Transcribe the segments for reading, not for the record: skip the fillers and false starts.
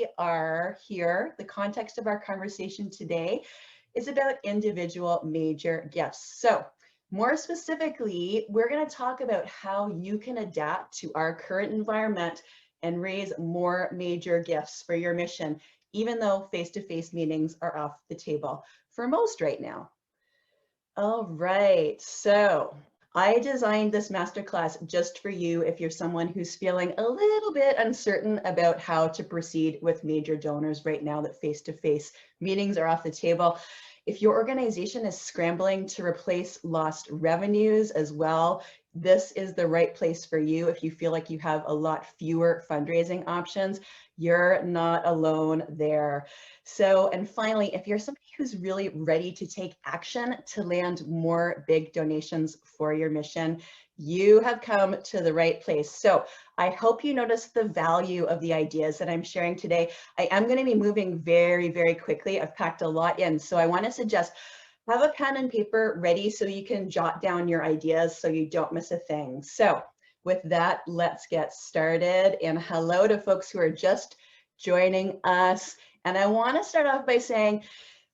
we are here, the context of our conversation today is about individual major gifts. So more specifically, we're going to talk about how you can adapt to our current environment and raise more major gifts for your mission, even though face-to-face meetings are off the table for most right now. All right, so I designed this masterclass just for you if you're someone who's feeling a little bit uncertain about how to proceed with major donors right now that face-to-face meetings are off the table. If your organization is scrambling to replace lost revenues as well, this is the right place for you. If you feel like you have a lot fewer fundraising options, you're not alone there. So, and finally, if you're somebody who's really ready to take action to land more big donations for your mission, you have come to the right place. So I hope you notice the value of the ideas that I'm sharing today. I am going to be moving very, very quickly. I've packed a lot in. So I want to suggest have a pen and paper ready so you can jot down your ideas so you don't miss a thing. So with that, let's get started. And hello to folks who are just joining us. And I want to start off by saying,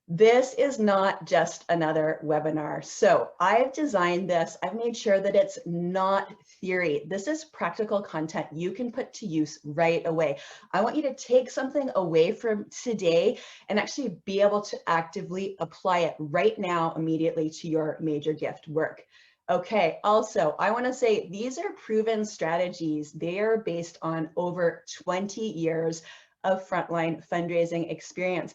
this is not just another webinar. So I've designed this, I've made sure that it's not theory. This is practical content you can put to use right away. I want you to take something away from today and actually be able to actively apply it right now, immediately to your major gift work. Okay, also, I want to say these are proven strategies. They are based on over 20 years of frontline fundraising experience,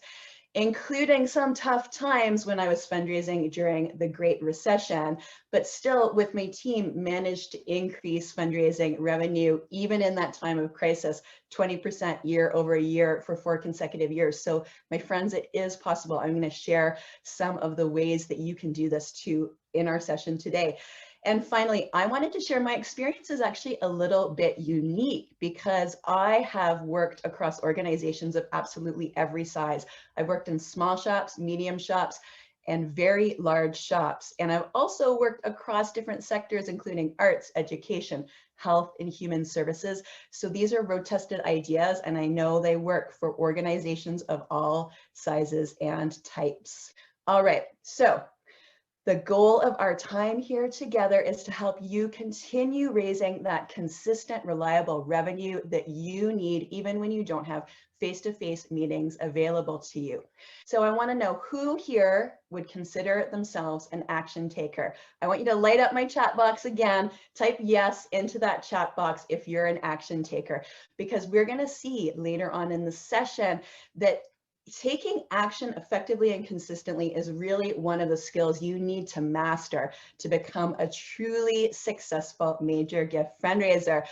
including some tough times when I was fundraising during the Great Recession, but still with my team managed to increase fundraising revenue even in that time of crisis, 20% year over year for 4 consecutive years. So my friends, it is possible. I'm going to share some of the ways that you can do this too in our session today. And finally, I wanted to share my experience is actually a little bit unique because I have worked across organizations of absolutely every size. I've worked in small shops, medium shops, and very large shops. And I've also worked across different sectors, including arts, education, health, and human services. So these are road-tested ideas, and I know they work for organizations of all sizes and types. All right, so the goal of our time here together is to help you continue raising that consistent, reliable revenue that you need, even when you don't have face-to-face meetings available to you. So I want to know who here would consider themselves an action taker. I want you to light up my chat box again, type yes into that chat box if you're an action taker, because we're going to see later on in the session that taking action effectively and consistently is really one of the skills you need to master to become a truly successful major gift fundraiser.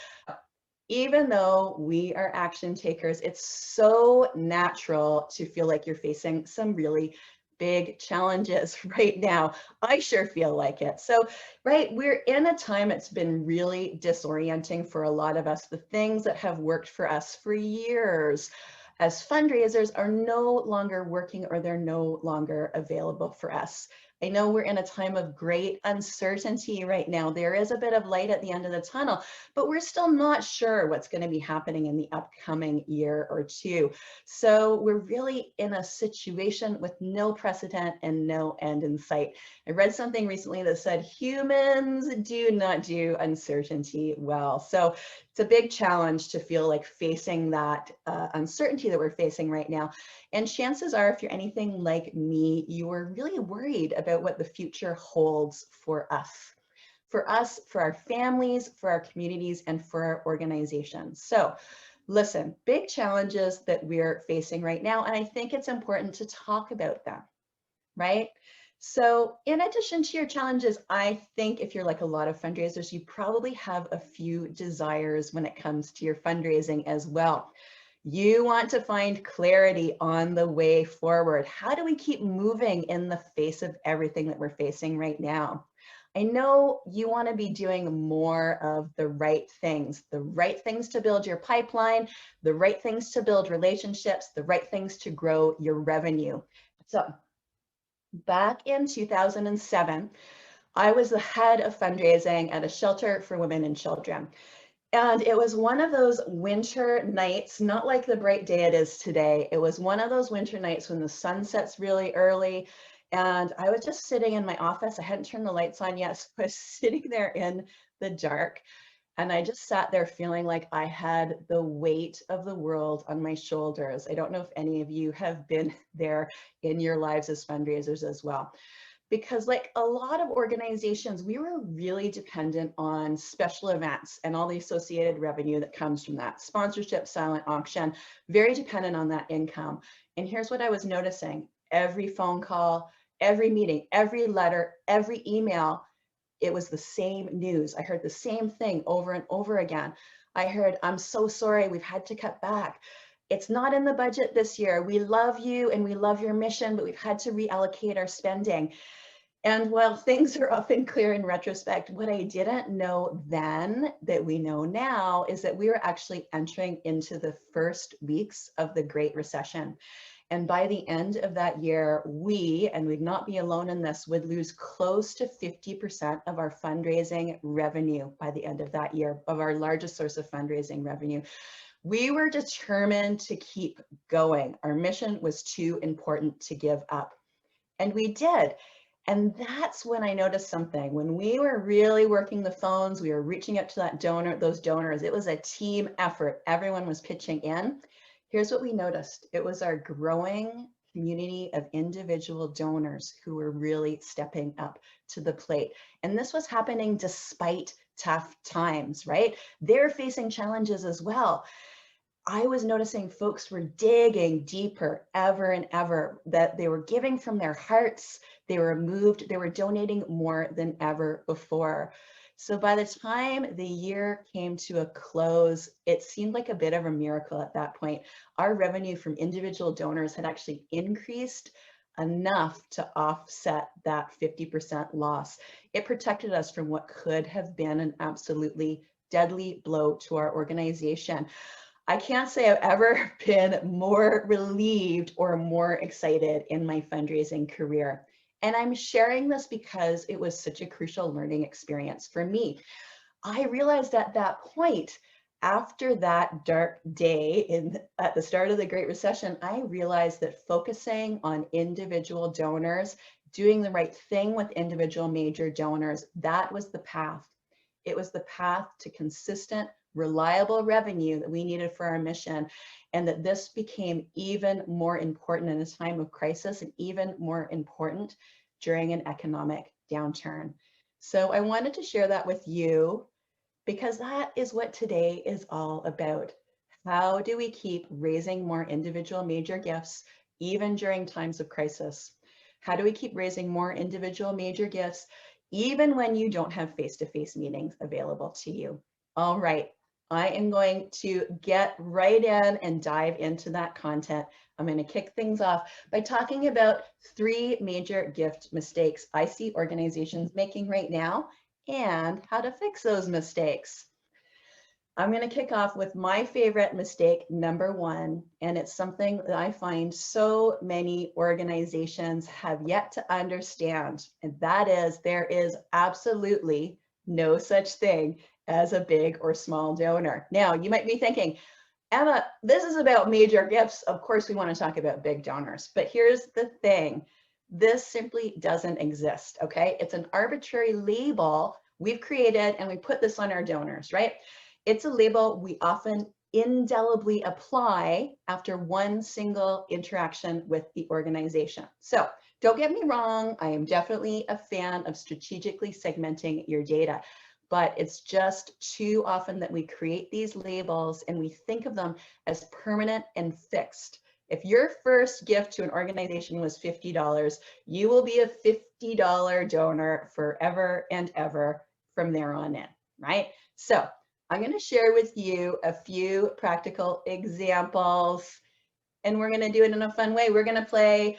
Even though we are action takers, it's so natural to feel like you're facing some really big challenges right now. I sure feel like it. So, right, we're in a time it's been really disorienting for a lot of us. The things that have worked for us for years as fundraisers are no longer working, or they're no longer available for us. I know we're in a time of great uncertainty right now. There is a bit of light at the end of the tunnel, but we're still not sure what's going to be happening in the upcoming year or two. So we're really in a situation with no precedent and no end in sight. I read something recently that said humans do not do uncertainty well. So it's a big challenge to feel like facing that uncertainty that we're facing right now. And chances are, if you're anything like me, you are really worried about what the future holds for us, for our families, for our communities, and for our organizations. So listen, big challenges that we're facing right now, and I think it's important to talk about them, right? So in addition to your challenges, I think if you're like a lot of fundraisers, you probably have a few desires when it comes to your fundraising as well. You want to find clarity on the way forward. How do we keep moving in the face of everything that we're facing right now? I know you want to be doing more of the right things to build your pipeline, the right things to build relationships, the right things to grow your revenue. So back in 2007, I was the head of fundraising at a shelter for women and children. And it was one of those winter nights, not like the bright day it is today. It was one of those winter nights when the sun sets really early. And I was just sitting in my office. I hadn't turned the lights on yet. So I was sitting there in the dark. And I just sat there feeling like I had the weight of the world on my shoulders. I don't know if any of you have been there in your lives as fundraisers as well. Because like a lot of organizations, we were really dependent on special events and all the associated revenue that comes from that. Sponsorship, silent auction, very dependent on that income. And here's what I was noticing. Every phone call, every meeting, every letter, every email, it was the same news. I heard the same thing over and over again. I heard, I'm so sorry, we've had to cut back. It's not in the budget this year. We love you and we love your mission, but we've had to reallocate our spending. And while things are often clear in retrospect, what I didn't know then that we know now is that we were actually entering into the first weeks of the Great Recession. And by the end of that year, we, and we'd not be alone in this, would lose close to 50% of our fundraising revenue by the end of that year, of our largest source of fundraising revenue. We were determined to keep going. Our mission was too important to give up. And we did. And that's when I noticed something. When we were really working the phones, we were reaching out to those donors. It was a team effort. Everyone was pitching in. Here's what we noticed. It was our growing community of individual donors who were really stepping up to the plate. And this was happening despite tough times, right? They're facing challenges as well. I was noticing folks were digging deeper ever and ever, that they were giving from their hearts, they were moved, they were donating more than ever before. So by the time the year came to a close, it seemed like a bit of a miracle at that point. Our revenue from individual donors had actually increased enough to offset that 50% loss. It protected us from what could have been an absolutely deadly blow to our organization. I can't say I've ever been more relieved or more excited in my fundraising career. And I'm sharing this because it was such a crucial learning experience for me. I realized at that point, after that dark day at the start of the Great Recession, I realized that focusing on individual donors, doing the right thing with individual major donors, that was the path. It was the path to consistent, reliable revenue that we needed for our mission, and that this became even more important in a time of crisis and even more important during an economic downturn. So I wanted to share that with you because that is what today is all about. How do we keep raising more individual major gifts even during times of crisis? How do we keep raising more individual major gifts even when you don't have face-to-face meetings available to you? All right, I am going to get right in and dive into that content. I'm going to kick things off by talking about 3 major gift mistakes I see organizations making right now and how to fix those mistakes. I'm going to kick off with my favorite mistake, number 1, and it's something that I find so many organizations have yet to understand, and that is there is absolutely no such thing as a big or small donor. Now, you might be thinking, Emma, this is about major gifts. Of course, we want to talk about big donors, but here's the thing. This simply doesn't exist, okay? It's an arbitrary label we've created and we put this on our donors, right? It's a label we often indelibly apply after one single interaction with the organization. So don't get me wrong, I am definitely a fan of strategically segmenting your data, but it's just too often that we create these labels and we think of them as permanent and fixed. If your first gift to an organization was $50, you will be a $50 donor forever and ever from there on in, right? So I'm going to share with you a few practical examples, and we're going to do it in a fun way. We're going to play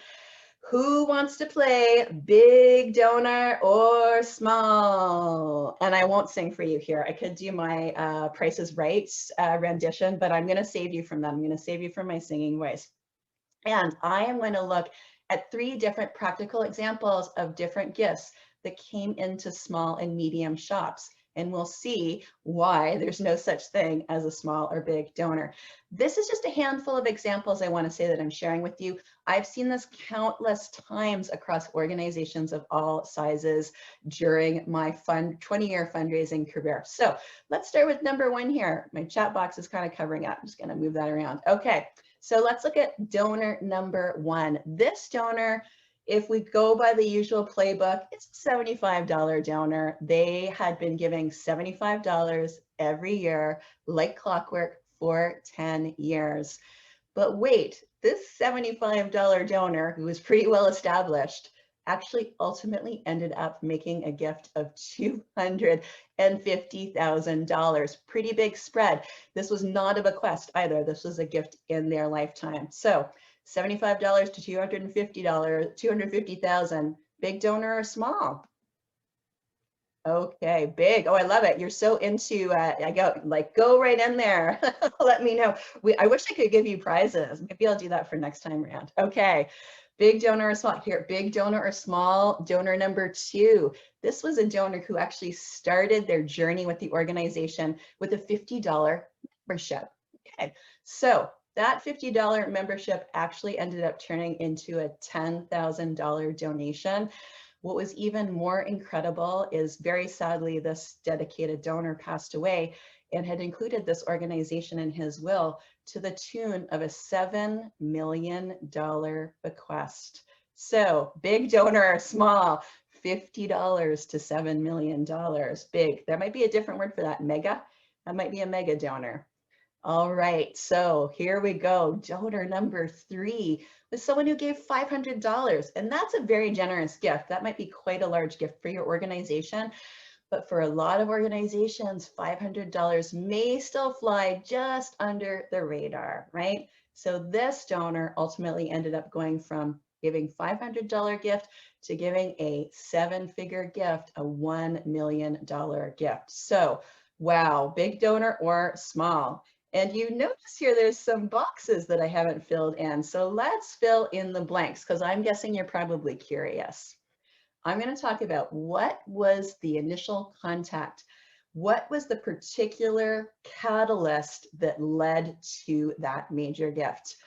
Who Wants to Play Big Donor or Small? And I won't sing for you here. I could do my Price is Right rendition, but I'm going to save you from that. I'm going to save you from my singing voice. And I am going to look at 3 different practical examples of different gifts that came into small and medium shops. and we'll see why there's no such thing as a small or big donor. This is just a handful of examples I want to say that I'm sharing with you. I've seen this countless times across organizations of all sizes during my 20-year fundraising career. So let's start with number one here. My chat box is kind of covering up. I'm just going to move that around. Okay, so let's look at donor number one. This donor, if we go by the usual playbook, it's a $75 donor. They had been giving $75 every year, like clockwork, for 10 years. But wait, this $75 donor, who was pretty well established, actually ultimately ended up making a gift of $250,000. Pretty big spread. This was not a bequest either. This was a gift in their lifetime. So $75 to $250,000, big donor or small? Okay, big. Oh, I love it. You're so into, go right in there. Let me know. I wish I could give you prizes. Maybe I'll do that for next time around. Okay, big donor or small? Here, big donor or small? Donor number two. This was a donor who actually started their journey with the organization with a $50 membership. Okay, so that $50 membership actually ended up turning into a $10,000 donation. What was even more incredible is, very sadly, this dedicated donor passed away and had included this organization in his will to the tune of a $7 million bequest. So big donor or small? $50 to $7 million. Big. There might be a different word for that. Mega. That might be a mega donor. All right, so here we go. Donor number three was someone who gave $500, and that's a very generous gift. That might be quite a large gift for your organization, but for a lot of organizations, $500 may still fly just under the radar, right? So this donor ultimately ended up going from giving $500 gift to giving a seven-figure gift, a $1 million gift. So wow, big donor or small? And you notice here there's some boxes that I haven't filled in. So let's fill in the blanks, because I'm guessing you're probably curious. I'm going to talk about what was the initial contact. What was the particular catalyst that led to that major gift?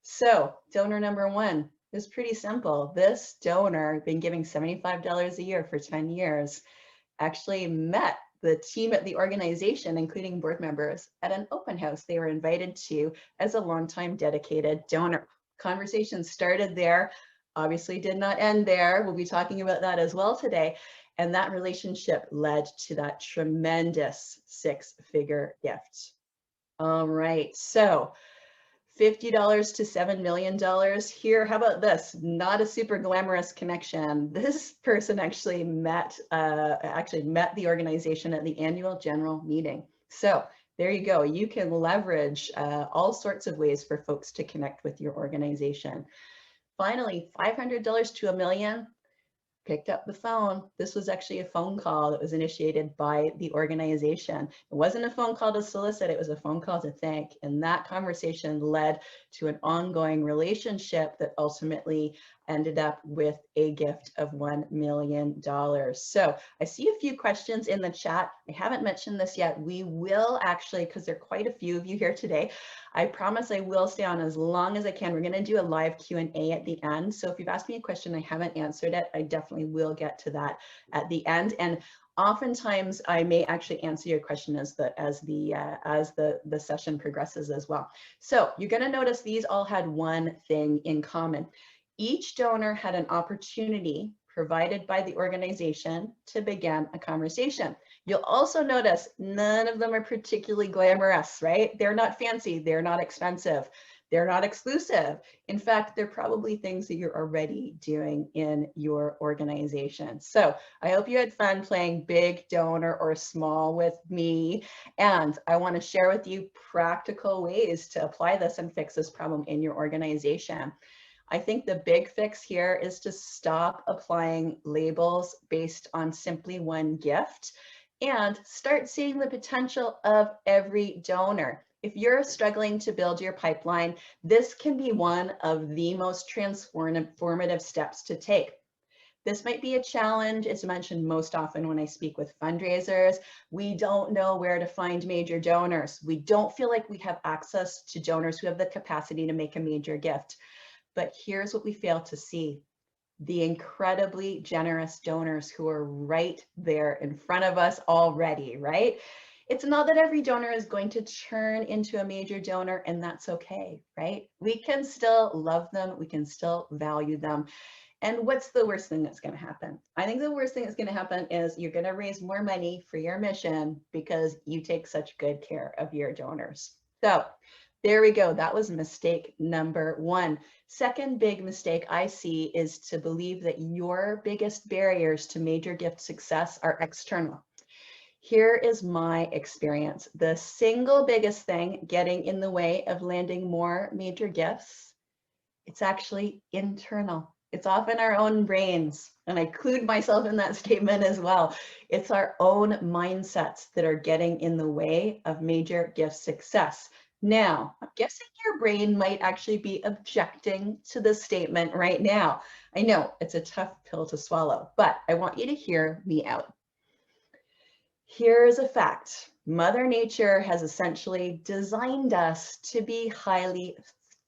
So donor number one is pretty simple. This donor, been giving $75 a year for 10 years, actually met the team at the organization, including board members, at an open house they were invited to as a longtime dedicated donor. Conversation started there, obviously did not end there. We'll be talking about that as well today. And that relationship led to that tremendous six-figure gift. All right, so $50 to $7 million here. How about this? Not a super glamorous connection. This person actually met the organization at the annual general meeting. So there you go. You can leverage all sorts of ways for folks to connect with your organization. Finally, $500 to $1 million. Picked up the phone. This was actually a phone call that was initiated by the organization. It wasn't a phone call to solicit, it was a phone call to thank. And that conversation led to an ongoing relationship that ultimately ended up with a gift of $1 million. So I see a few questions in the chat. I haven't mentioned this yet. We will actually, because there are quite a few of you here today, I promise I will stay on as long as I can. We're going to do a live Q&A at the end. So if you've asked me a question, I haven't answered it, I definitely will get to that at the end. And oftentimes I may actually answer your question as the session progresses as well. So you're going to notice these all had one thing in common. Each donor had an opportunity provided by the organization to begin a conversation. You'll also notice none of them are particularly glamorous, right? They're not fancy, they're not expensive, they're not exclusive. In fact, they're probably things that you're already doing in your organization. So I hope you had fun playing big donor or small with me. And I want to share with you practical ways to apply this and fix this problem in your organization. I think the big fix here is to stop applying labels based on simply one gift and start seeing the potential of every donor. If you're struggling to build your pipeline, this can be one of the most transformative steps to take. This might be a challenge. It's mentioned most often when I speak with fundraisers. We don't know where to find major donors. We don't feel like we have access to donors who have the capacity to make a major gift. But here's what we fail to see: the incredibly generous donors who are right there in front of us already, right? It's not that every donor is going to turn into a major donor, and that's okay, right? We can still love them, we can still value them. And what's the worst thing that's going to happen? I think the worst thing that's going to happen is you're going to raise more money for your mission because you take such good care of your donors. So there we go. That was mistake number one. Second big mistake I see is to believe that your biggest barriers to major gift success are external. Here is my experience. The single biggest thing getting in the way of landing more major gifts, it's actually internal. It's often our own brains, and I include myself in that statement as well. It's our own mindsets that are getting in the way of major gift success. Now, I'm guessing your brain might actually be objecting to this statement right now. I know it's a tough pill to swallow, but I want you to hear me out. Here's a fact. Mother Nature has essentially designed us to be highly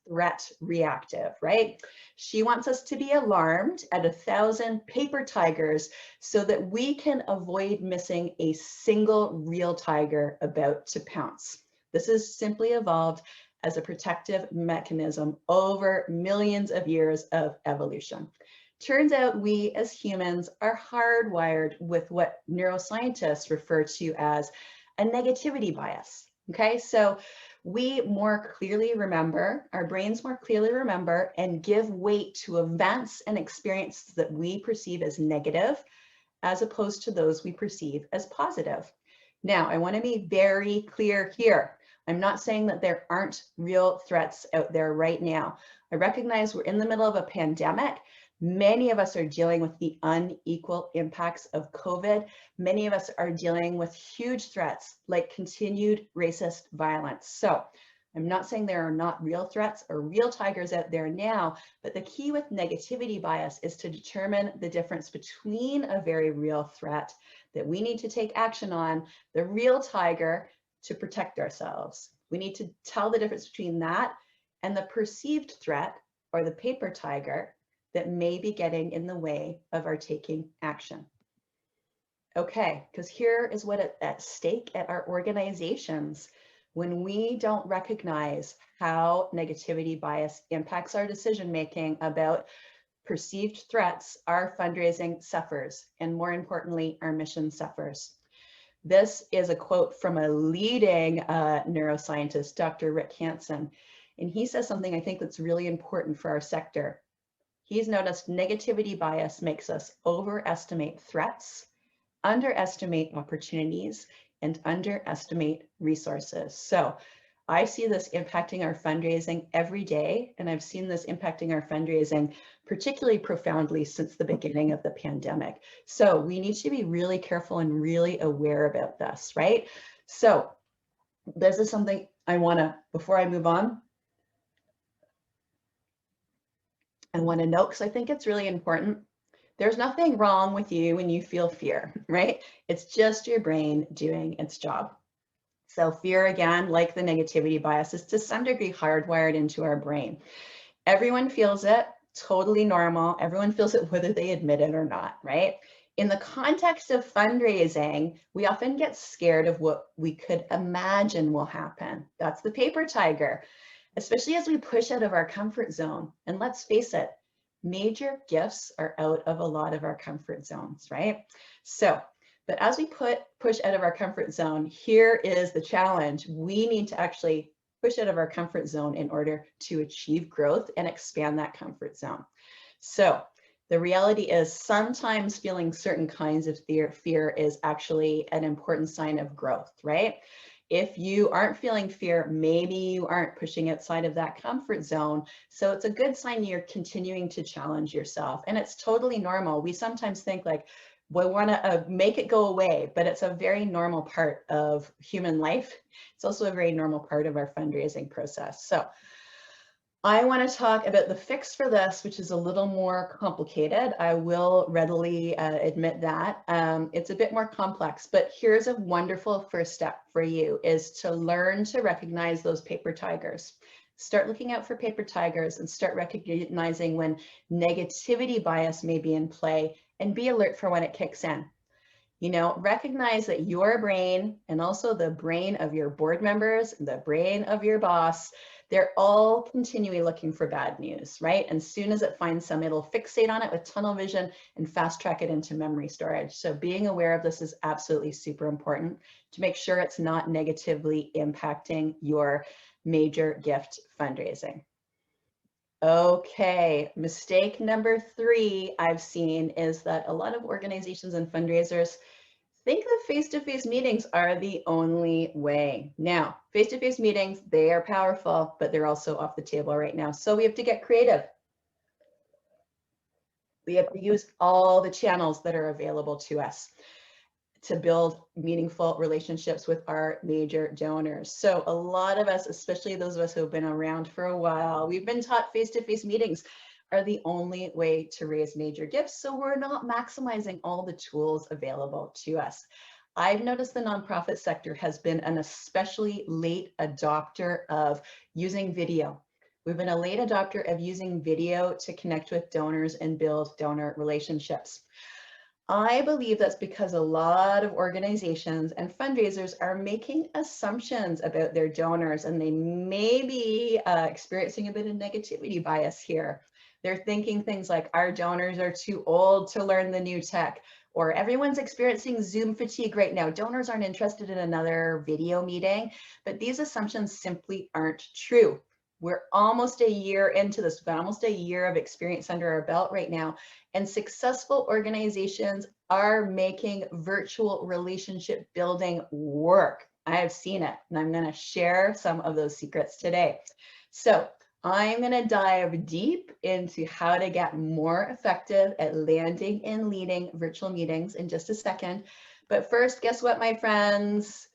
threat reactive, right? She wants us to be alarmed at 1,000 paper tigers so that we can avoid missing a single real tiger about to pounce. This has simply evolved as a protective mechanism over millions of years of evolution. Turns out we as humans are hardwired with what neuroscientists refer to as a negativity bias. Okay, so we more clearly remember, our brains more clearly remember and give weight to events and experiences that we perceive as negative, as opposed to those we perceive as positive. Now, I want to be very clear here. I'm not saying that there aren't real threats out there right now. I recognize we're in the middle of a pandemic. Many of us are dealing with the unequal impacts of COVID. Many of us are dealing with huge threats like continued racist violence. So I'm not saying there are not real threats or real tigers out there now, but the key with negativity bias is to determine the difference between a very real threat that we need to take action on, the real tiger, to protect ourselves. We need to tell the difference between that and the perceived threat, or the paper tiger, that may be getting in the way of our taking action. Okay, because here is what at stake at our organizations. When we don't recognize how negativity bias impacts our decision-making about perceived threats, our fundraising suffers, and more importantly, our mission suffers. This is a quote from a leading neuroscientist, Dr. Rick Hansen, and he says something I think that's really important for our sector. He's noticed negativity bias makes us overestimate threats, underestimate opportunities, and underestimate resources. So I see this impacting our fundraising every day, and I've seen this impacting our fundraising particularly profoundly since the beginning of the pandemic. So we need to be really careful and really aware about this, right? So this is something I want to, before I move on, I want to note, because I think it's really important. There's nothing wrong with you when you feel fear, right? It's just your brain doing its job. So fear, again, like the negativity bias, is to some degree hardwired into our brain. Everyone feels it, totally normal. Everyone feels it whether they admit it or not, right? In the context of fundraising, we often get scared of what we could imagine will happen. That's the paper tiger, especially as we push out of our comfort zone. And let's face it, major gifts are out of a lot of our comfort zones, right? So, but as we push out of our comfort zone, here is the challenge. We need to actually push out of our comfort zone in order to achieve growth and expand that comfort zone. So the reality is sometimes feeling certain kinds of fear is actually an important sign of growth, right? If you aren't feeling fear, maybe you aren't pushing outside of that comfort zone. So it's a good sign you're continuing to challenge yourself. And it's totally normal. We sometimes think like, we want to make it go away, but it's a very normal part of human life. It's also a very normal part of our fundraising process. So I want to talk about the fix for this, which is a little more complicated. I will readily admit that. It's a bit more complex, but here's a wonderful first step for you is to learn to recognize those paper tigers. Start looking out for paper tigers and start recognizing when negativity bias may be in play and be alert for when it kicks in. You know, recognize that your brain and also the brain of your board members, the brain of your boss, they're all continually looking for bad news, right? And as soon as it finds some, it'll fixate on it with tunnel vision and fast track it into memory storage. So being aware of this is absolutely super important to make sure it's not negatively impacting your major gift fundraising. Okay, mistake number 3 I've seen is that a lot of organizations and fundraisers think that face-to-face meetings are the only way. Now, face-to-face meetings, they are powerful, but they're also off the table right now. So we have to get creative. We have to use all the channels that are available to us to build meaningful relationships with our major donors. So a lot of us, especially those of us who have been around for a while, we've been taught face-to-face meetings are the only way to raise major gifts. So we're not maximizing all the tools available to us. I've noticed the nonprofit sector has been an especially late adopter of using video. We've been a late adopter of using video to connect with donors and build donor relationships. I believe that's because a lot of organizations and fundraisers are making assumptions about their donors, and they may be experiencing a bit of negativity bias here. They're thinking things like our donors are too old to learn the new tech, or everyone's experiencing Zoom fatigue right now. Donors aren't interested in another video meeting, but these assumptions simply aren't true. We're almost a year into this. We've got almost a year of experience under our belt right now. And successful organizations are making virtual relationship building work. I have seen it, and I'm going to share some of those secrets today. So I'm going to dive deep into how to get more effective at landing and leading virtual meetings in just a second. But first, guess what, my friends?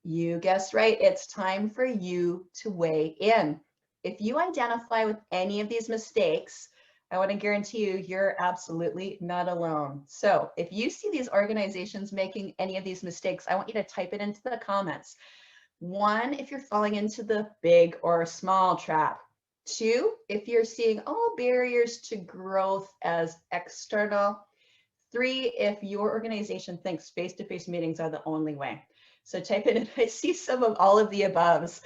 You guessed right. It's time for you to weigh in. If you identify with any of these mistakes, I want to guarantee you, you're absolutely not alone. So if you see these organizations making any of these mistakes, I want you to type it into the comments. 1, if you're falling into the big or small trap. 2, if you're seeing all barriers to growth as external. 3, if your organization thinks face-to-face meetings are the only way. So type it in. I see some of all of the aboves.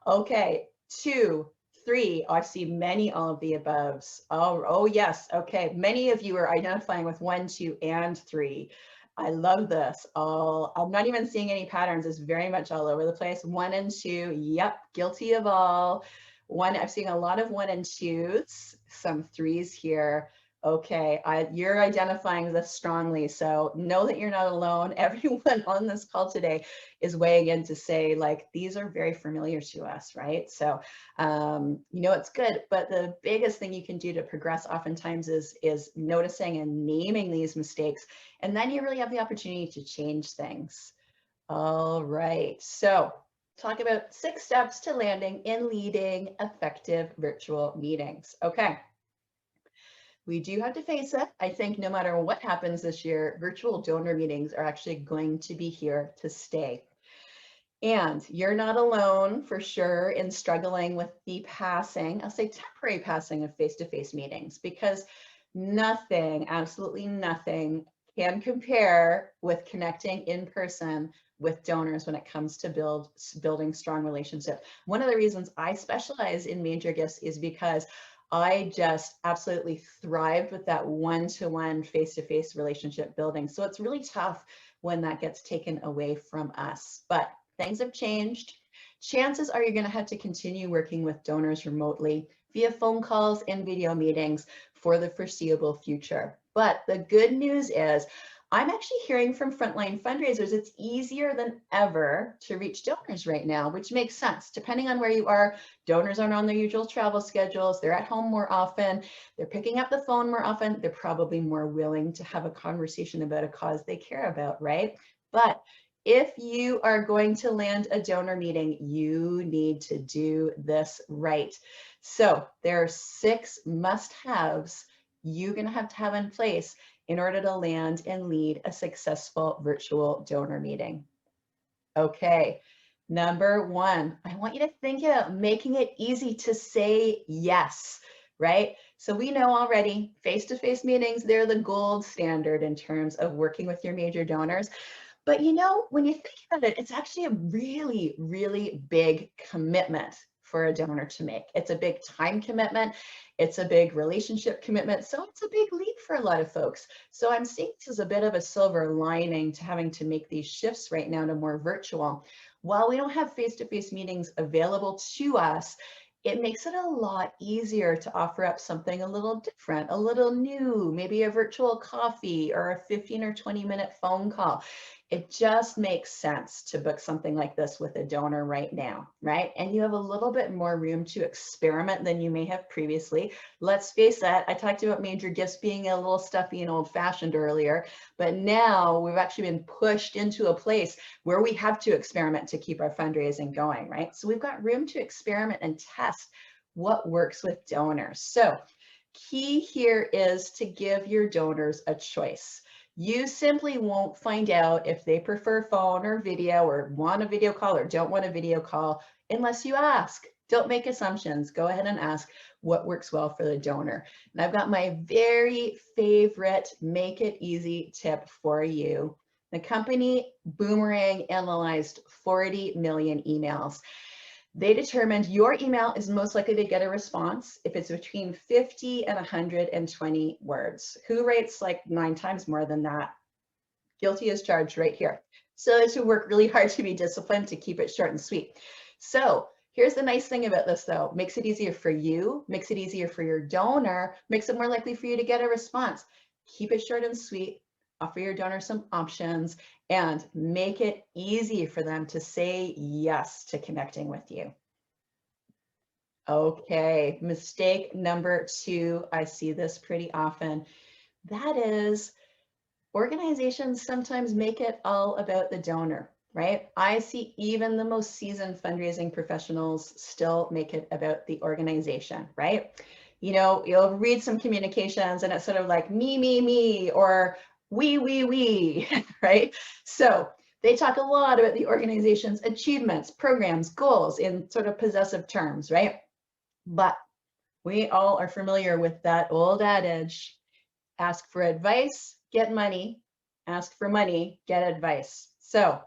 Okay, 2, 3, I see many all of the aboves. Oh yes, okay. Many of you are identifying with 1, 2, and 3. I love this. I'm not even seeing any patterns. It's very much all over the place. 1 and 2, yep, guilty of all. I'm seeing a lot of 1 and 2s, some 3s here. Okay, you're identifying this strongly, so know that you're not alone. Everyone on this call today is weighing in to say, like, these are very familiar to us, right? So, you know, it's good, but the biggest thing you can do to progress oftentimes is noticing and naming these mistakes, and then you really have the opportunity to change things. All right, so talk about 6 steps to landing and leading effective virtual meetings. Okay. We do have to face it. I think no matter what happens this year, virtual donor meetings are actually going to be here to stay. And you're not alone for sure in struggling with the passing, I'll say temporary passing of face-to-face meetings, because nothing, absolutely nothing can compare with connecting in person with donors when it comes to building strong relationships. One of the reasons I specialize in major gifts is because I just absolutely thrived with that one-to-one face-to-face relationship building. So it's really tough when that gets taken away from us. But things have changed. Chances are you're going to have to continue working with donors remotely via phone calls and video meetings for the foreseeable future. But the good news is I'm actually hearing from frontline fundraisers, it's easier than ever to reach donors right now, which makes sense. Depending on where you are, donors aren't on their usual travel schedules, they're at home more often, they're picking up the phone more often, they're probably more willing to have a conversation about a cause they care about, right? But if you are going to land a donor meeting, you need to do this right. So there are 6 must-haves you're going to have in place in order to land and lead a successful virtual donor meeting. Okay, number 1, I want you to think about making it easy to say yes, right? So we know already face-to-face meetings, they're the gold standard in terms of working with your major donors. But you know, when you think about it, it's actually a really, really big commitment for a donor to make. It's a big time commitment. It's a big relationship commitment. So it's a big leap for a lot of folks. So I'm seeing this as a bit of a silver lining to having to make these shifts right now to more virtual. While we don't have face-to-face meetings available to us, it makes it a lot easier to offer up something a little different, a little new, maybe a virtual coffee or a 15 or 20-minute phone call. It just makes sense to book something like this with a donor right now, right? And you have a little bit more room to experiment than you may have previously. Let's face it, I talked about major gifts being a little stuffy and old-fashioned earlier, but now we've actually been pushed into a place where we have to experiment to keep our fundraising going, right? So we've got room to experiment and test what works with donors. So key here is to give your donors a choice. You simply won't find out if they prefer phone or video or want a video call or don't want a video call unless you ask. Don't make assumptions. Go ahead and ask what works well for the donor. And I've got my very favorite make it easy tip for you. The company Boomerang analyzed 40 million emails. They determined your email is most likely to get a response if it's between 50 and 120 words. Who writes like 9 times more than that? Guilty as charged right here. So it should work really hard to be disciplined to keep it short and sweet. So here's the nice thing about this though. Makes it easier for you, makes it easier for your donor, makes it more likely for you to get a response. Keep it short and sweet. Offer your donor some options and make it easy for them to say yes to connecting with you. Okay, mistake number 2, I see this pretty often. That is, organizations sometimes make it all about the donor, right? I see even the most seasoned fundraising professionals still make it about the organization, right? You know, you'll read some communications and it's sort of like me, or we, right? So they talk a lot about the organization's achievements, programs, goals in sort of possessive terms, right? But we all are familiar with that old adage, ask for advice, get money, ask for money, get advice. So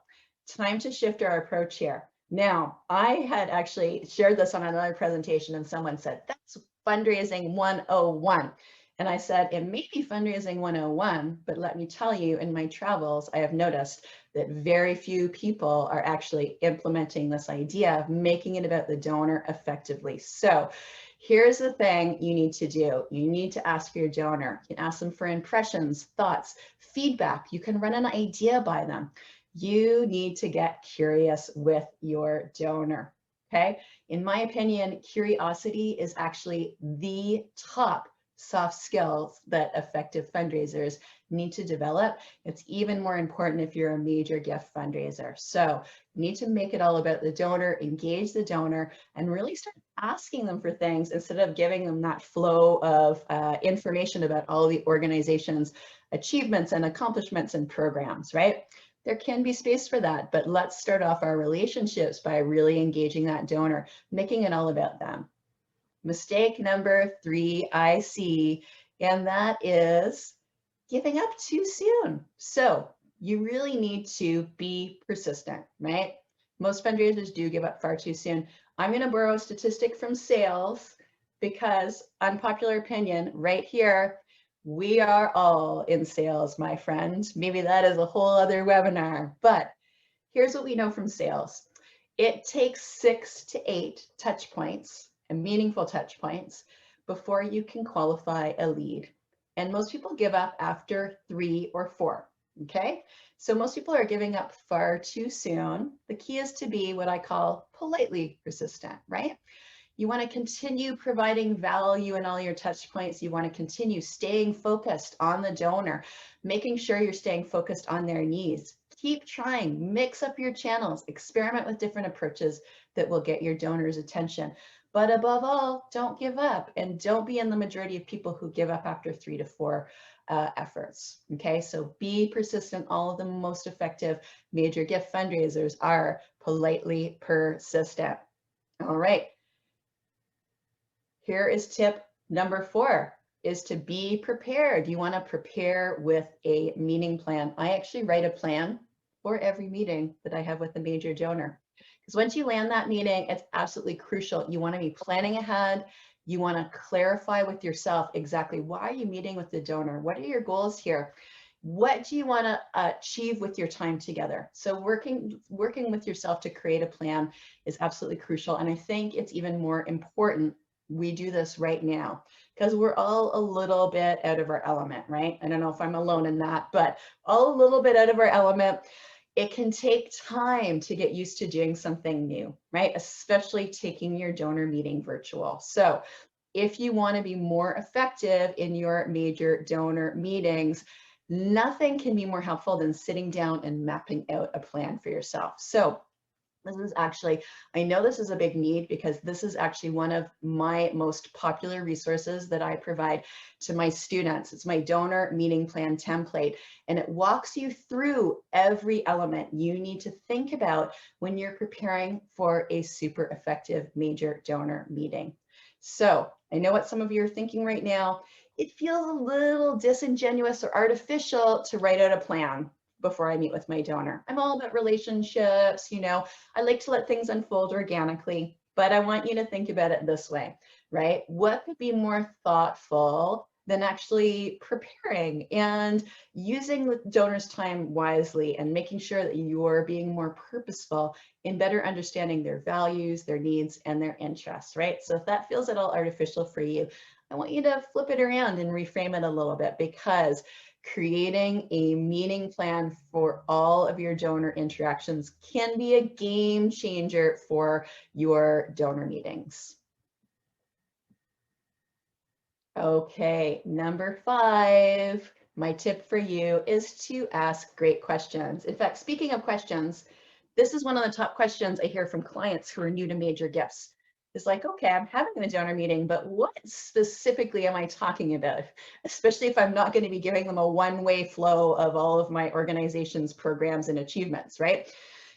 time to shift our approach here. Now, I had actually shared this on another presentation and someone said, that's fundraising 101. And I said, it may be fundraising 101, but let me tell you, in my travels, I have noticed that very few people are actually implementing this idea of making it about the donor effectively. So here's the thing you need to do. You need to ask your donor. You can ask them for impressions, thoughts, feedback. You can run an idea by them. You need to get curious with your donor, okay? In my opinion, curiosity is actually the top soft skills that effective fundraisers need to develop. It's even more important if you're a major gift fundraiser. So you need to make it all about the donor, engage the donor, and really start asking them for things instead of giving them that flow of information about all the organization's achievements and accomplishments and programs, right? There can be space for that, but let's start off our relationships by really engaging that donor, making it all about them. Mistake number 3 I see, and that is giving up too soon. So you really need to be persistent, right? Most fundraisers do give up far too soon. I'm going to borrow a statistic from sales because, unpopular opinion, right here, we are all in sales, my friend. Maybe that is a whole other webinar, but here's what we know from sales. It takes 6 to 8 touch points and meaningful touch points before you can qualify a lead. And most people give up after 3 or 4, okay? So most people are giving up far too soon. The key is to be what I call politely persistent, right? You want to continue providing value in all your touch points. You want to continue staying focused on the donor, making sure you're staying focused on their needs. Keep trying, mix up your channels, experiment with different approaches that will get your donor's attention. But above all, don't give up, and don't be in the majority of people who give up after 3 to 4 efforts. Okay, so be persistent. All of the most effective major gift fundraisers are politely persistent. All right. Here is tip number 4, is to be prepared. You want to prepare with a meeting plan. I actually write a plan for every meeting that I have with a major donor. Because once you land that meeting, it's absolutely crucial. You want to be planning ahead. You want to clarify with yourself exactly why are you meeting with the donor? What are your goals here? What do you want to achieve with your time together? So working with yourself to create a plan is absolutely crucial. And I think it's even more important we do this right now because we're all a little bit out of our element, right? I don't know if I'm alone in that, but all a little bit out of our element. It can take time to get used to doing something new, right? Especially taking your donor meeting virtual. So if you want to be more effective in your major donor meetings, nothing can be more helpful than sitting down and mapping out a plan for yourself. So this is actually, I know this is a big need because this is actually one of my most popular resources that I provide to my students. It's my donor meeting plan template, and it walks you through every element you need to think about when you're preparing for a super effective major donor meeting. So I know what some of you are thinking right now. It feels a little disingenuous or artificial to write out a plan before I meet with my donor. I'm all about relationships, I like to let things unfold organically, but I want you to think about it this way, right? What could be more thoughtful than actually preparing and using the donor's time wisely and making sure that you're being more purposeful in better understanding their values, their needs, and their interests, right? So if that feels at all artificial for you, I want you to flip it around and reframe it a little bit, because creating a meeting plan for all of your donor interactions can be a game changer for your donor meetings. Okay, number 5, my tip for you is to ask great questions. In fact, speaking of questions, this is one of the top questions I hear from clients who are new to major gifts. It's like, okay, I'm having a donor meeting, but what specifically am I talking about? Especially if I'm not going to be giving them a one-way flow of all of my organization's programs and achievements, right?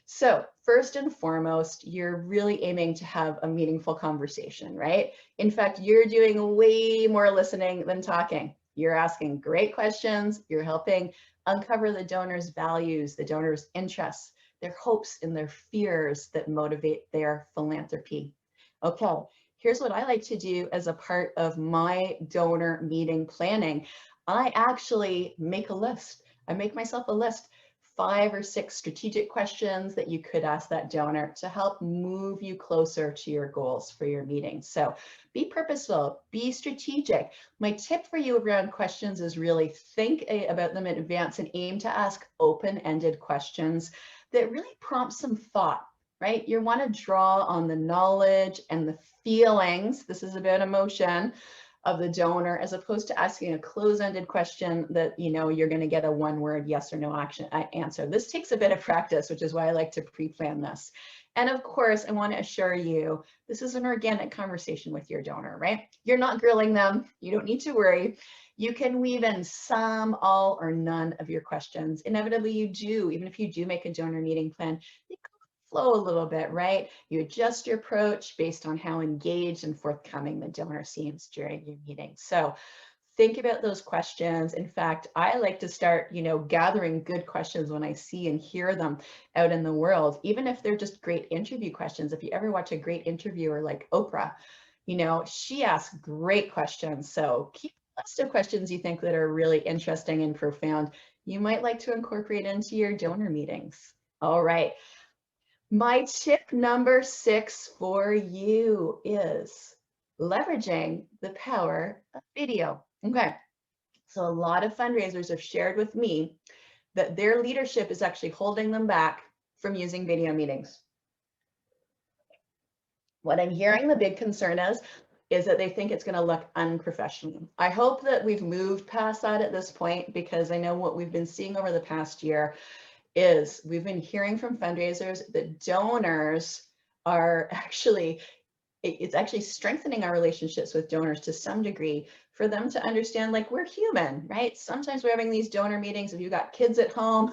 So first and foremost, you're really aiming to have a meaningful conversation, right? In fact, you're doing way more listening than talking. You're asking great questions. You're helping uncover the donor's values, the donor's interests, their hopes and their fears that motivate their philanthropy. Okay, here's what I like to do as a part of my donor meeting planning. I actually make a list. I make myself a list, 5 or 6 strategic questions that you could ask that donor to help move you closer to your goals for your meeting. So be purposeful, be strategic. My tip for you around questions is really think about them in advance and aim to ask open-ended questions that really prompt some thought, right? You want to draw on the knowledge and the feelings. This is about emotion of the donor, as opposed to asking a close-ended question that you're going to get a one-word yes or no answer. This takes a bit of practice, which is why I like to pre-plan this. And of course, I want to assure you, this is an organic conversation with your donor, right? You're not grilling them. You don't need to worry. You can weave in some, all, or none of your questions. Inevitably, you do. Even if you do make a donor meeting plan, you flow a little bit, right? You adjust your approach based on how engaged and forthcoming the donor seems during your meeting. So think about those questions. In fact, I like to start, gathering good questions when I see and hear them out in the world, even if they're just great interview questions. If you ever watch a great interviewer like Oprah, she asks great questions. So keep a list of questions you think that are really interesting and profound. You might like to incorporate into your donor meetings. All right. My tip number 6 for you is leveraging the power of video. Okay, so a lot of fundraisers have shared with me that their leadership is actually holding them back from using video meetings. What I'm hearing the big concern is that they think it's going to look unprofessional. I hope that we've moved past that at this point, because I know what we've been seeing over the past year is we've been hearing from fundraisers that donors are actually it's actually strengthening our relationships with donors to some degree for them to understand, like, we're human, right? Sometimes we're having these donor meetings. If you've got kids at home,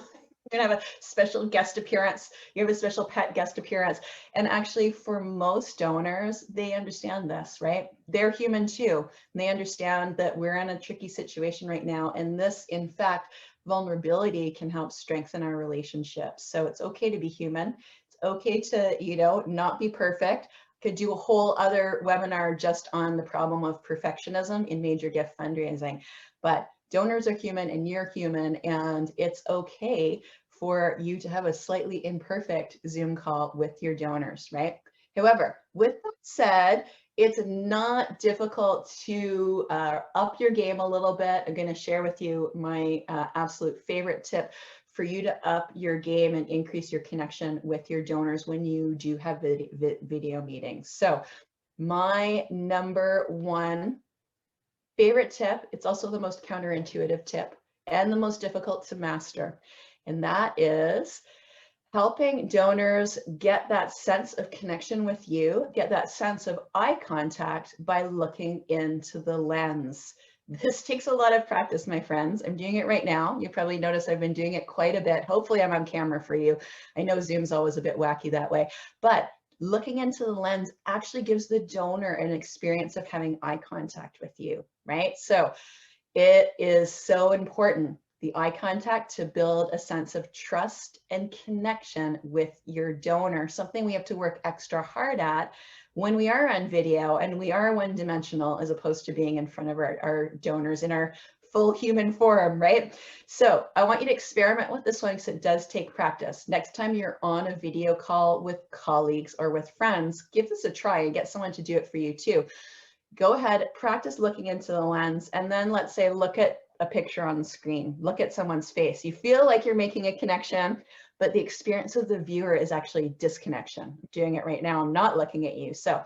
you're gonna have a special guest appearance, you have a special pet guest appearance. And actually for most donors, they understand this, right? They're human too. And they understand that we're in a tricky situation right now. And this, in fact, vulnerability can help strengthen our relationships. So it's okay to be human. It's okay to, not be perfect. Could do a whole other webinar just on the problem of perfectionism in major gift fundraising. But donors are human and you're human, and it's okay for you to have a slightly imperfect Zoom call with your donors, right? However, with that said, it's not difficult to up your game a little bit. I'm going to share with you my absolute favorite tip for you to up your game and increase your connection with your donors when you do have video meetings. So my number one favorite tip, it's also the most counterintuitive tip and the most difficult to master, and that is helping donors get that sense of connection with you, get that sense of eye contact by looking into the lens. This takes a lot of practice, my friends. I'm doing it right now. You probably noticed I've been doing it quite a bit. Hopefully I'm on camera for you. I know Zoom's always a bit wacky that way, but looking into the lens actually gives the donor an experience of having eye contact with you, right? So it is so important, the eye contact, to build a sense of trust and connection with your donor, something we have to work extra hard at when we are on video and we are one-dimensional as opposed to being in front of our donors in our full human form, right? So I want you to experiment with this one because it does take practice. Next time you're on a video call with colleagues or with friends, give this a try and get someone to do it for you too. Go ahead, practice looking into the lens, and then let's say look at a picture on the screen, look at someone's face. You feel like you're making a connection, but the experience of the viewer is actually disconnection. I'm doing it right now, I'm not looking at you. So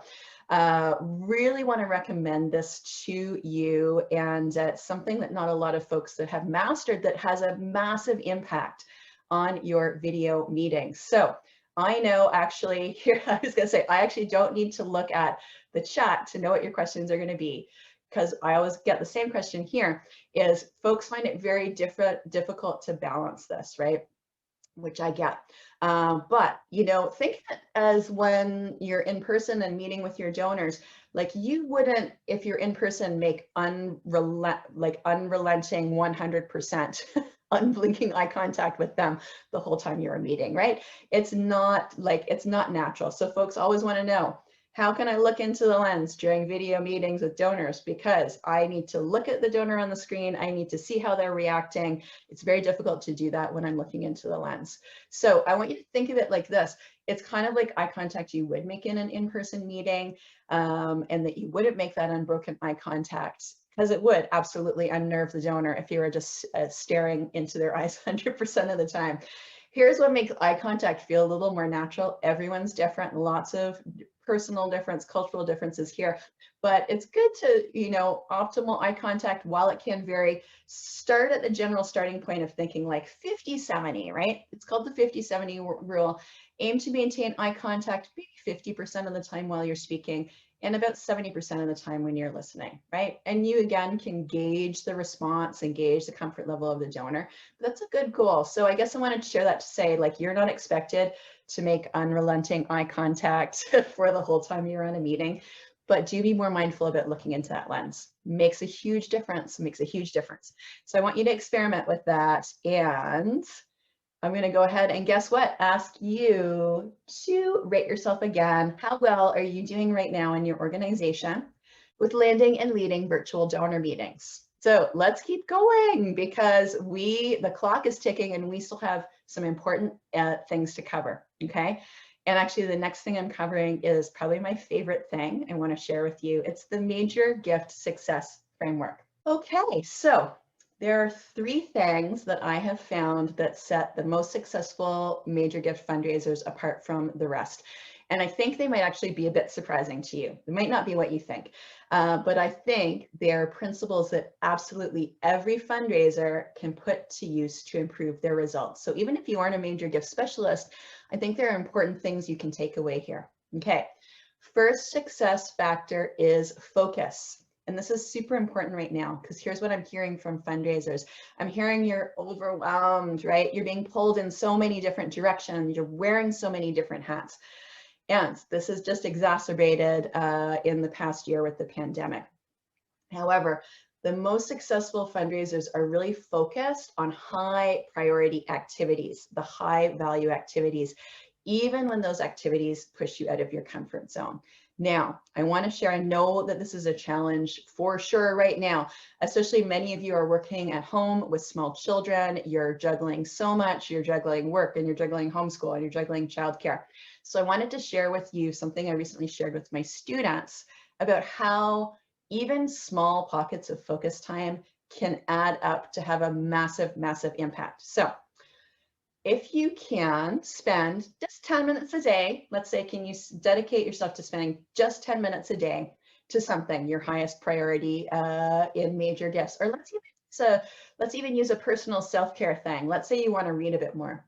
really want to recommend this to you, and it's something that not a lot of folks that have mastered that has a massive impact on your video meetings. So I know actually here, I was gonna say, I actually don't need to look at the chat to know what your questions are gonna be, because I always get the same question here, is folks find it very difficult to balance this, right? Which I get. But, think of it as when you're in person and meeting with your donors, like you wouldn't, if you're in person, make unrelenting 100% unblinking eye contact with them the whole time you're meeting, right? It's not natural. So folks always want to know, how can I look into the lens during video meetings with donors? Because I need to look at the donor on the screen. I need to see how they're reacting. It's very difficult to do that when I'm looking into the lens. So I want you to think of it like this. It's kind of like eye contact you would make in an in-person meeting, and that you wouldn't make that unbroken eye contact, because it would absolutely unnerve the donor if you were just staring into their eyes 100% of the time. Here's what makes eye contact feel a little more natural. Everyone's different, lots of personal difference, cultural differences here, but it's good to, optimal eye contact, while it can vary, start at the general starting point of thinking like 50-70, right? It's called the 50-70 rule. Aim to maintain eye contact maybe 50% of the time while you're speaking, and about 70% of the time when you're listening, right? And you again can gauge the response and gauge the comfort level of the donor. But that's a good goal. So I guess I wanted to share that to say, like, you're not expected to make unrelenting eye contact for the whole time you're on a meeting, but do be more mindful about looking into that lens. Makes a huge difference, makes a huge difference. So I want you to experiment with that, and I'm going to go ahead and guess what? Ask you to rate yourself again. How well are you doing right now in your organization with landing and leading virtual donor meetings? So let's keep going, because the clock is ticking and we still have some important things to cover, okay? And actually the next thing I'm covering is probably my favorite thing I want to share with you. It's the Major Gift Success Framework. Okay, so there are 3 things that I have found that set the most successful major gift fundraisers apart from the rest. And I think they might actually be a bit surprising to you. It might not be what you think, but I think they're principles that absolutely every fundraiser can put to use to improve their results. So even if you aren't a major gift specialist, I think there are important things you can take away here. Okay, First success factor is focus. And this is super important right now because here's what I'm hearing from fundraisers. I'm hearing you're overwhelmed, right? You're being pulled in so many different directions. You're wearing so many different hats. And this is just exacerbated in the past year with the pandemic. However, the most successful fundraisers are really focused on high priority activities, the high value activities, even when those activities push you out of your comfort zone. Now, I want to share, I know that this is a challenge for sure right now, especially many of you are working at home with small children, you're juggling so much, you're juggling work and you're juggling homeschool and you're juggling childcare. So I wanted to share with you something I recently shared with my students about how even small pockets of focus time can add up to have a massive, massive impact. So if you can spend just 10 minutes a day, let's say, can you dedicate yourself to spending just 10 minutes a day to something, your highest priority in major gifts, or let's even use a personal self-care thing. Let's say you want to read a bit more.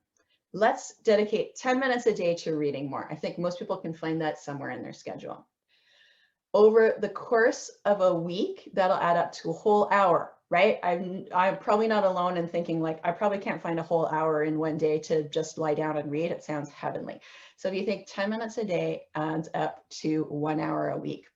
Let's dedicate 10 minutes a day to reading more. I think most people can find that somewhere in their schedule. Over the course of a week, that'll add up to a whole hour, right? I'm probably not alone in thinking like, I probably can't find a whole hour in one day to just lie down and read. It sounds heavenly. So if you think 10 minutes a day adds up to 1 hour a week,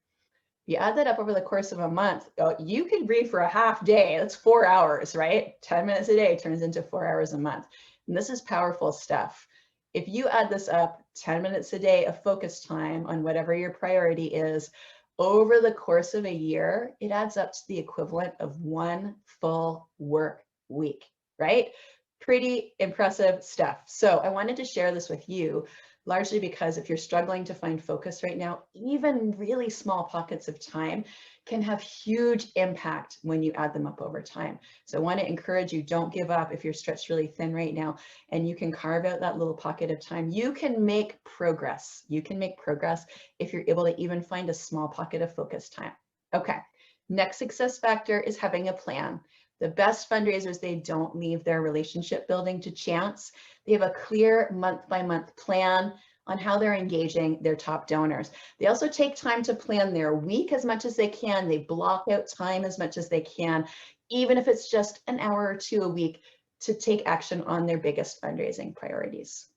you add that up over the course of a month, you could read for a half day. That's 4 hours, right? 10 minutes a day turns into 4 hours a month. And this is powerful stuff. If you add this up, 10 minutes a day of focus time on whatever your priority is, over the course of a year, it adds up to the equivalent of 1 full work week, right? Pretty impressive stuff. So I wanted to share this with you, largely because if you're struggling to find focus right now, even really small pockets of time can have huge impact when you add them up over time. So I want to encourage you, don't give up if you're stretched really thin right now and you can carve out that little pocket of time. You can make progress. You can make progress if you're able to even find a small pocket of focus time. Okay, next success factor is having a plan. The best fundraisers, they don't leave their relationship building to chance. They have a clear month-by-month plan on how they're engaging their top donors. They also take time to plan their week as much as they can. They block out time as much as they can, even if it's just an hour or two a week, to take action on their biggest fundraising priorities.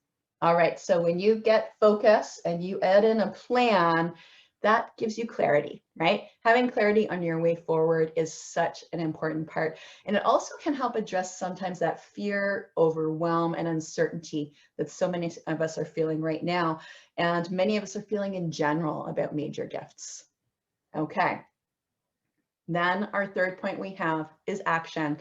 All right, so when you get focus and you add in a plan, that gives you clarity, right? Having clarity on your way forward is such an important part. And it also can help address sometimes that fear, overwhelm, and uncertainty that so many of us are feeling right now. And many of us are feeling in general about major gifts. Okay. Then our third point we have is action.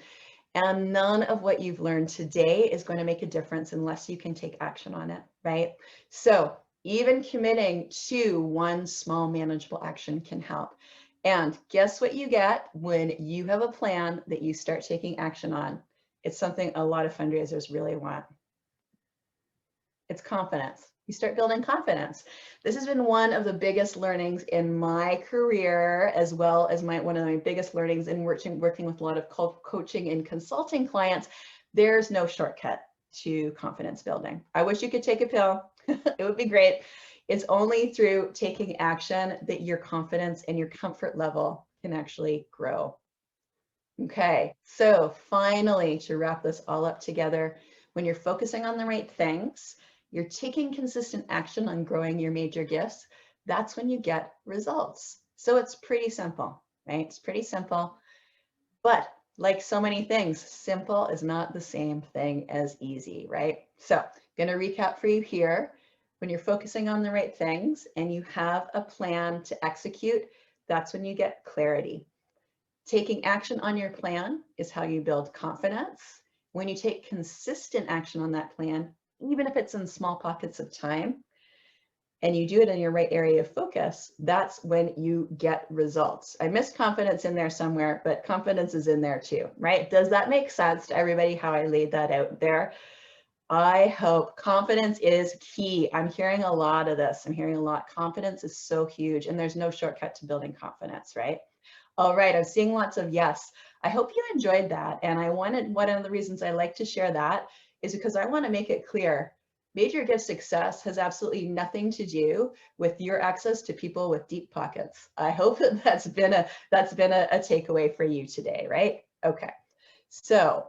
And none of what you've learned today is going to make a difference unless you can take action on it, right? So even committing to one small manageable action can help. And guess what you get when you have a plan that you start taking action on? It's something a lot of fundraisers really want. It's confidence. You start building confidence. This has been one of the biggest learnings in my career, as well as one of my biggest learnings in working with a lot of coaching and consulting clients. There's no shortcut to confidence building. I wish you could take a pill. It would be great. It's only through taking action that your confidence and your comfort level can actually grow. Okay, so finally, to wrap this all up together, when you're focusing on the right things, you're taking consistent action on growing your major gifts, that's when you get results. So it's pretty simple, right? It's pretty simple. But like so many things, simple is not the same thing as easy, right? So I'm going to recap for you here. When you're focusing on the right things and you have a plan to execute, that's when you get clarity. Taking action on your plan is how you build confidence. When you take consistent action on that plan, even if it's in small pockets of time, and you do it in your right area of focus, that's when you get results. I missed confidence in there somewhere, but confidence is in there too, right? Does that make sense to everybody how I laid that out there? I hope. Confidence is key. I'm hearing a lot of this. I'm hearing a lot. Confidence is so huge, and there's no shortcut to building confidence, right? All right, I'm seeing lots of yes. I hope you enjoyed that. And one of the reasons I like to share that is because I want to make it clear Major gift success has absolutely nothing to do with your access to people with deep pockets. I hope that that's been a takeaway for you today, right? Okay, so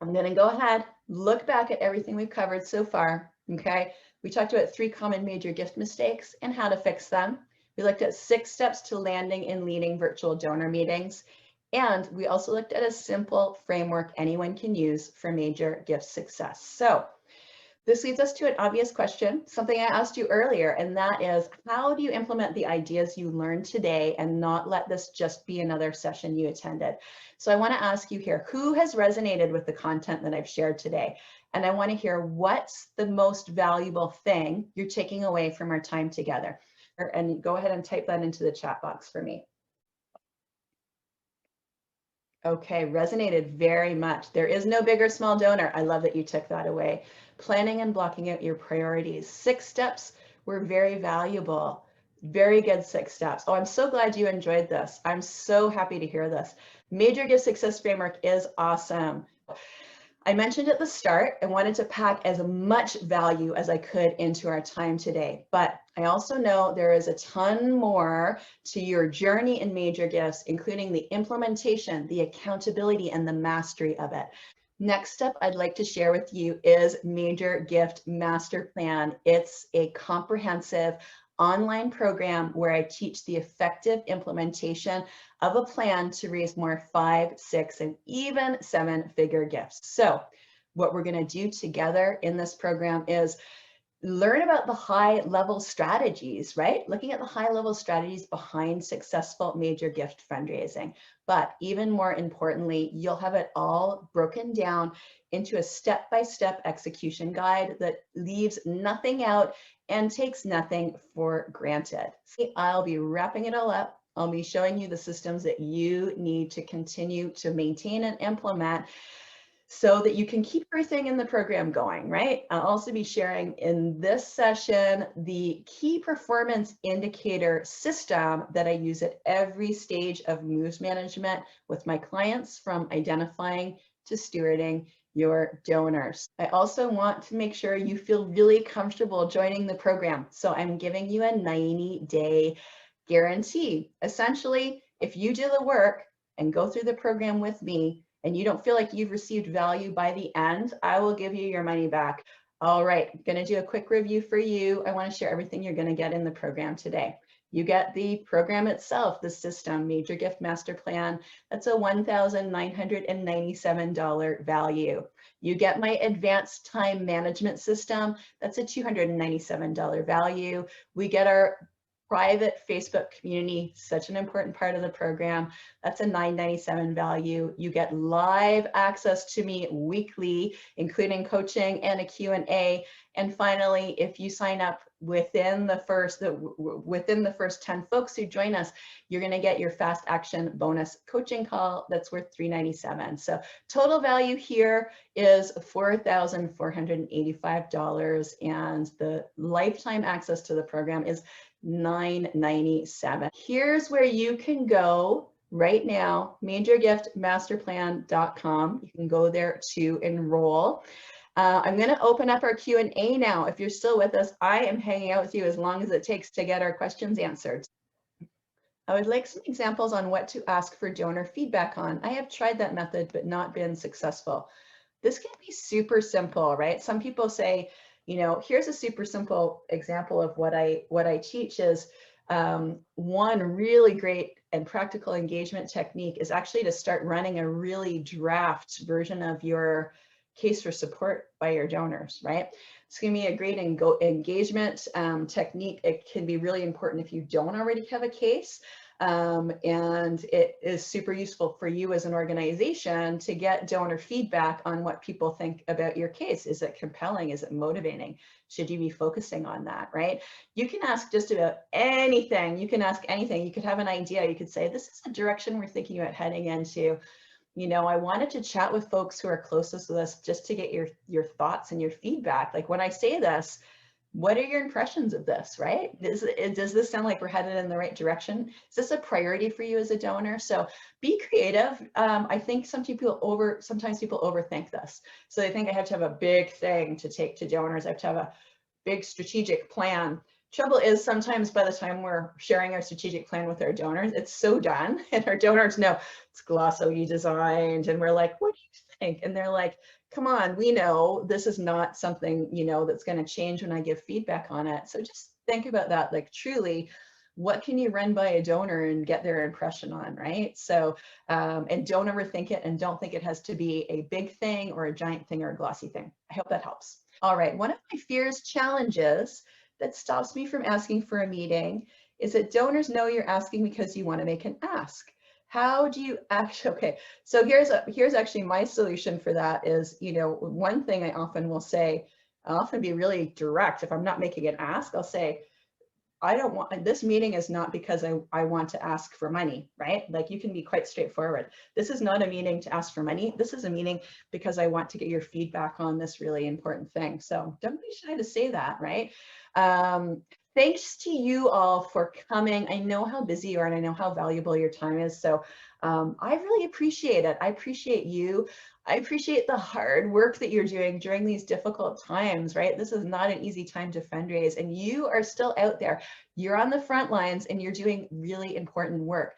I'm going to go ahead, look back at everything we've covered so far. Okay, we talked about 3 common major gift mistakes and how to fix them. We looked at 6 steps to landing and leading virtual donor meetings. And we also looked at a simple framework anyone can use for major gift success. So this leads us to an obvious question, something I asked you earlier, and that is, how do you implement the ideas you learned today and not let this just be another session you attended? So I want to ask you here, who has resonated with the content that I've shared today? And I want to hear, what's the most valuable thing you're taking away from our time together? And go ahead and type that into the chat box for me. Okay, resonated very much. There is no big or small donor. I love that you took that away. Planning and blocking out your priorities. 6 steps were very valuable. Very good 6 steps. Oh, I'm so glad you enjoyed this. I'm so happy to hear this. Major Gift Success Framework is awesome. I mentioned at the start, I wanted to pack as much value as I could into our time today, but I also know there is a ton more to your journey in major gifts, including the implementation, the accountability, and the mastery of it. Next up, I'd like to share with you is Major Gift Master Plan. It's a comprehensive online program where I teach the effective implementation of a plan to raise more 5, 6, and even 7-figure gifts. So what we're going to do together in this program is learn about the high-level strategies, right? Looking at the high-level strategies behind successful major gift fundraising. But even more importantly, you'll have it all broken down into a step-by-step execution guide that leaves nothing out and takes nothing for granted. See, I'll be wrapping it all up. I'll be showing you the systems that you need to continue to maintain and implement so that you can keep everything in the program going, right? I'll also be sharing in this session the key performance indicator system that I use at every stage of moves management with my clients, from identifying to stewarding your donors. I also want to make sure you feel really comfortable joining the program. So I'm giving you a 90-day guarantee. Essentially, if you do the work and go through the program with me, and you don't feel like you've received value by the end, I will give you your money back. All right, I'm gonna do a quick review for you. I wanna share everything you're gonna get in the program today. You get the program itself, the system, Major Gift Master Plan. That's a $1,997 value. You get my advanced time management system. That's a $297 value. We get our private Facebook community, such an important part of the program. That's a $997 value. You get live access to me weekly, including coaching and a Q&A. And finally, if you sign up within the first 10 folks who join us, you're going to get your fast action bonus coaching call that's worth $397. So total value here is $4,485, and the lifetime access to the program is $997. Here's where you can go right now, majorgiftmasterplan.com. You can go there to enroll. I'm going to open up our Q&A now. If you're still with us, I am hanging out with you as long as it takes to get our questions answered. I would like some examples on what to ask for donor feedback on. I have tried that method, but not been successful. This can be super simple, right? Some people say, you know, here's a super simple example of what I teach is one really great and practical engagement technique is actually to start running a really draft version of your case for support by your donors, right? It's going to be a great engagement technique. It can be really important if you don't already have a case. And it is super useful for you as an organization to get donor feedback on what people think about your case. Is it compelling? Is it motivating? Should you be focusing on that, right? You can ask just about anything. You can ask anything. You could have an idea. You could say, this is the direction we're thinking about heading into. You know, I wanted to chat with folks who are closest with us just to get your thoughts and your feedback. Like when I say this, What are your impressions of this, right? Does this sound like we're headed in the right direction? Is this a priority for you as a donor? So be creative. I think sometimes people overthink this. So they think I have to have a big thing to take to donors. I have to have a big strategic plan. Trouble is sometimes by the time we're sharing our strategic plan with our donors, it's so done and our donors know it's glossy designed and we're like, what do you think? And they're like, come on, we know this is not something, that's going to change when I give feedback on it. So just think about that, like truly, what can you run by a donor and get their impression on, right? So, and don't overthink it and don't think it has to be a big thing or a giant thing or a glossy thing. I hope that helps. All right, one of my fears, challenges that stops me from asking for a meeting is that donors know you're asking because you want to make an ask. How do you actually, okay, so here's actually my solution for that is, one thing I often will say, I'll often be really direct. If I'm not making an ask, I'll say, I don't want, this meeting is not because I want to ask for money, right? Like you can be quite straightforward. This is not a meeting to ask for money. This is a meeting because I want to get your feedback on this really important thing. So don't be shy to say that, right? Um, Thanks to you all for coming. I know how busy you are and I know how valuable your time is. So I really appreciate it. I appreciate you. I appreciate the hard work that you're doing during these difficult times, right? This is not an easy time to fundraise and you are still out there. You're on the front lines and you're doing really important work.